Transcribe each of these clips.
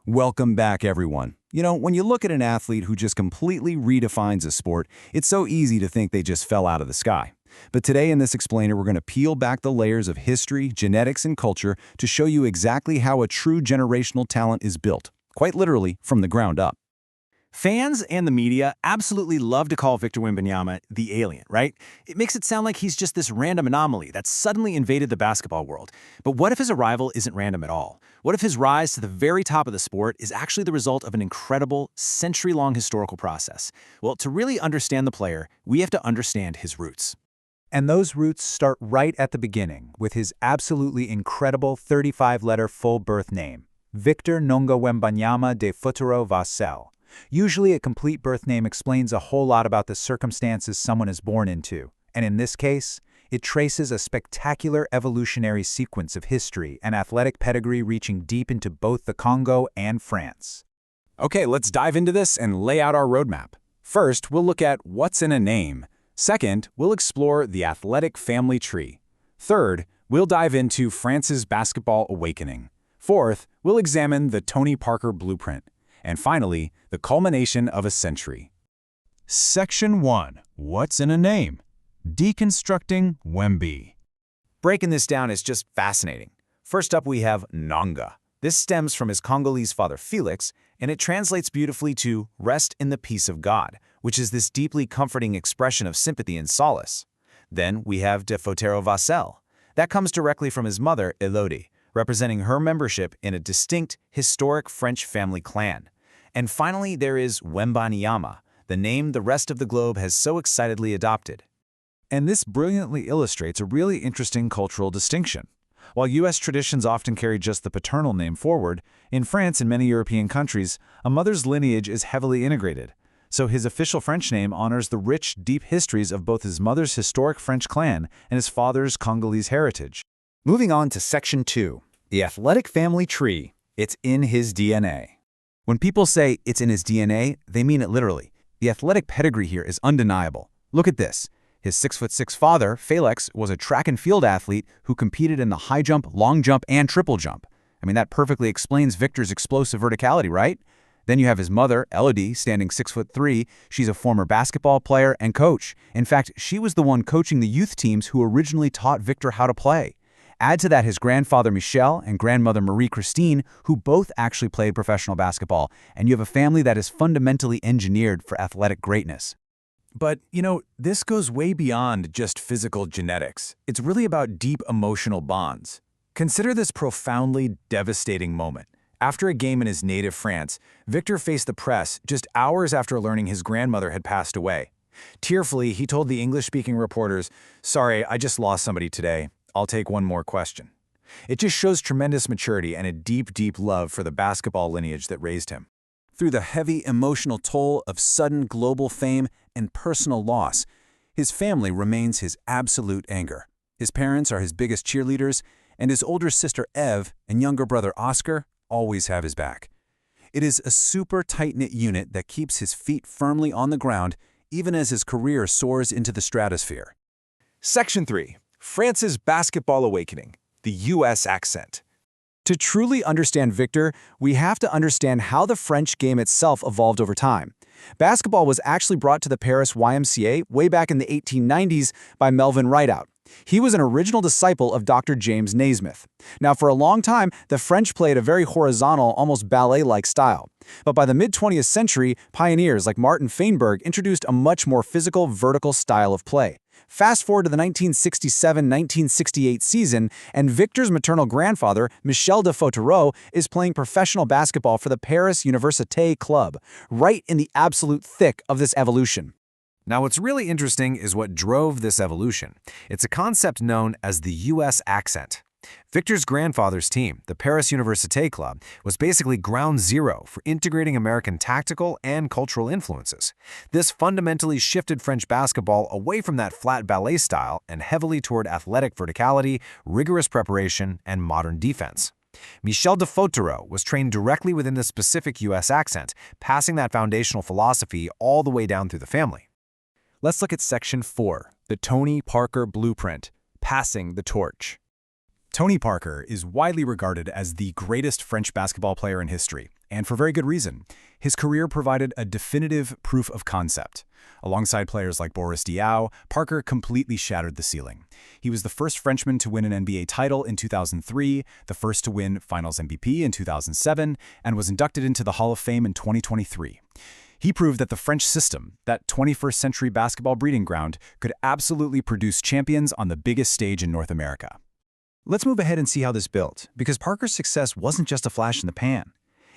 Welcome back, everyone. When you look at an athlete who just completely redefines a sport, it's so easy to think they just fell out of the sky. But today in this explainer, we're going to peel back the layers of history, genetics, and culture to show you exactly how a true generational talent is built, quite literally from the ground up. Fans and the media absolutely love to call Victor Wembanyama the alien, right? It makes it sound like he's just this random anomaly that suddenly invaded the basketball world. But what if his arrival isn't random at all? What if his rise to the very top of the sport is actually the result of an incredible, century-long historical process? Well, to really understand the player, we have to understand his roots. And those roots start right at the beginning with his absolutely incredible 35-letter full birth name, Victor Nonga Wembanyama-de Fautereau-Vassel. Usually a complete birth name explains a whole lot about the circumstances someone is born into, and in this case, it traces a spectacular evolutionary sequence of history and athletic pedigree reaching deep into both the Congo and France. Okay, let's dive into this and lay out our roadmap. First, we'll look at what's in a name. Second, we'll explore the athletic family tree. Third, we'll dive into France's basketball awakening. Fourth, we'll examine the Tony Parker blueprint. And finally, the culmination of a century. Section 1. What's in a name? Deconstructing Wemby. Breaking this down is just fascinating. First up, we have Nonga. This stems from his Congolese father Felix, and it translates beautifully to rest in the peace of God, which is this deeply comforting expression of sympathy and solace. Then we have de Fautereau-Vassel. That comes directly from his mother, Elodie, representing her membership in a distinct, historic French family clan. And finally, there is Wemnayama, the name the rest of the globe has so excitedly adopted. And this brilliantly illustrates a really interesting cultural distinction. While U.S. traditions often carry just the paternal name forward, in France and many European countries, a mother's lineage is heavily integrated. So his official French name honors the rich, deep histories of both his mother's historic French clan and his father's Congolese heritage. Moving on to Section 2, the athletic family tree. It's in his DNA. When people say it's in his DNA, they mean it literally. The athletic pedigree here is undeniable. Look at this. His 6'6" father, Felix, was a track and field athlete who competed in the high jump, long jump, and triple jump. That perfectly explains Victor's explosive verticality, right? Then you have his mother, Elodie, standing 6'3". She's a former basketball player and coach. In fact, she was the one coaching the youth teams who originally taught Victor how to play. Add to that his grandfather Michel and grandmother Marie-Christine, who both actually played professional basketball, and you have a family that is fundamentally engineered for athletic greatness. But, this goes way beyond just physical genetics. It's really about deep emotional bonds. Consider this profoundly devastating moment. After a game in his native France, Victor faced the press just hours after learning his grandmother had passed away. Tearfully, he told the English-speaking reporters, "Sorry, I just lost somebody today. I'll take one more question." It just shows tremendous maturity and a deep, deep love for the basketball lineage that raised him. Through the heavy emotional toll of sudden global fame and personal loss, his family remains his absolute anchor. His parents are his biggest cheerleaders, and his older sister Eve and younger brother Oscar always have his back. It is a super tight-knit unit that keeps his feet firmly on the ground even as his career soars into the stratosphere. Section 3. France's basketball awakening, the U.S. accent. To truly understand Victor, we have to understand how the French game itself evolved over time. Basketball was actually brought to the Paris YMCA way back in the 1890s by Melvin Rideout. He was an original disciple of Dr. James Naismith. Now, for a long time, the French played a very horizontal, almost ballet-like style. But by the mid-20th century, pioneers like Martin Feinberg introduced a much more physical, vertical style of play. Fast forward to the 1967-1968 season, and Victor's maternal grandfather, Michel de Fautereau, is playing professional basketball for the Paris Université Club, right in the absolute thick of this evolution. Now, what's really interesting is what drove this evolution. It's a concept known as the U.S. accent. Victor's grandfather's team, the Paris Université Club, was basically ground zero for integrating American tactical and cultural influences. This fundamentally shifted French basketball away from that flat ballet style and heavily toward athletic verticality, rigorous preparation, and modern defense. Michel de Fautereau was trained directly within the specific U.S. accent, passing that foundational philosophy all the way down through the family. Let's look at Section 4, the Tony Parker blueprint, passing the torch. Tony Parker is widely regarded as the greatest French basketball player in history, and for very good reason. His career provided a definitive proof of concept. Alongside players like Boris Diaw, Parker completely shattered the ceiling. He was the first Frenchman to win an NBA title in 2003, the first to win Finals MVP in 2007, and was inducted into the Hall of Fame in 2023. He proved that the French system, that 21st century basketball breeding ground, could absolutely produce champions on the biggest stage in North America. Let's move ahead and see how this built, because Parker's success wasn't just a flash in the pan.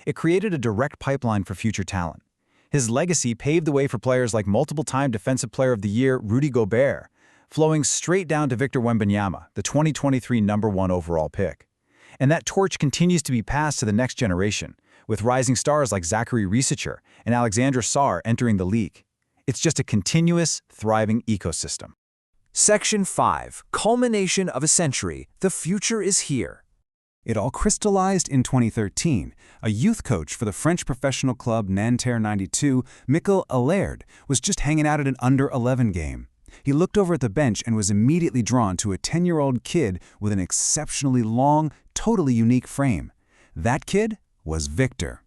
It created a direct pipeline for future talent. His legacy paved the way for players like multiple-time Defensive Player of the Year Rudy Gobert, flowing straight down to Victor Wembanyama, the 2023 #1 overall pick. And that torch continues to be passed to the next generation, with rising stars like Zachary Riesecher and Alexandre Sarr entering the league. It's just a continuous, thriving ecosystem. Section 5. Culmination of a century. The future is here. It all crystallized in 2013. A youth coach for the French professional club Nanterre 92, Mikel Allaire, was just hanging out at an under-11 game. He looked over at the bench and was immediately drawn to a 10-year-old kid with an exceptionally long, totally unique frame. That kid was Victor.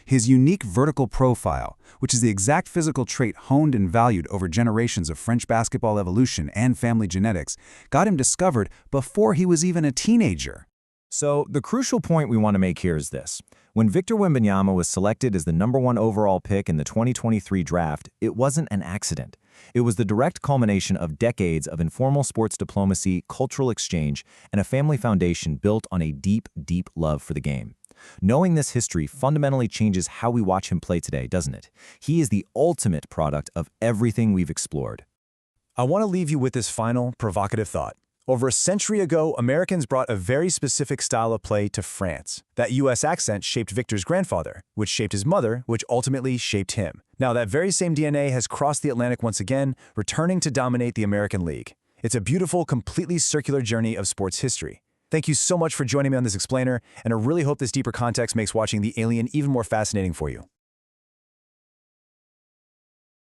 His unique vertical profile, which is the exact physical trait honed and valued over generations of French basketball evolution and family genetics, got him discovered before he was even a teenager. So, the crucial point we want to make here is this. When Victor Wembanyama was selected as the #1 overall pick in the 2023 draft, it wasn't an accident. It was the direct culmination of decades of informal sports diplomacy, cultural exchange, and a family foundation built on a deep, deep love for the game. Knowing this history fundamentally changes how we watch him play today, doesn't it? He is the ultimate product of everything we've explored. I want to leave you with this final, provocative thought. Over a century ago, Americans brought a very specific style of play to France. That U.S. accent shaped Victor's grandfather, which shaped his mother, which ultimately shaped him. Now, that very same DNA has crossed the Atlantic once again, returning to dominate the American League. It's a beautiful, completely circular journey of sports history. Thank you so much for joining me on this explainer, and I really hope this deeper context makes watching The Alien even more fascinating for you.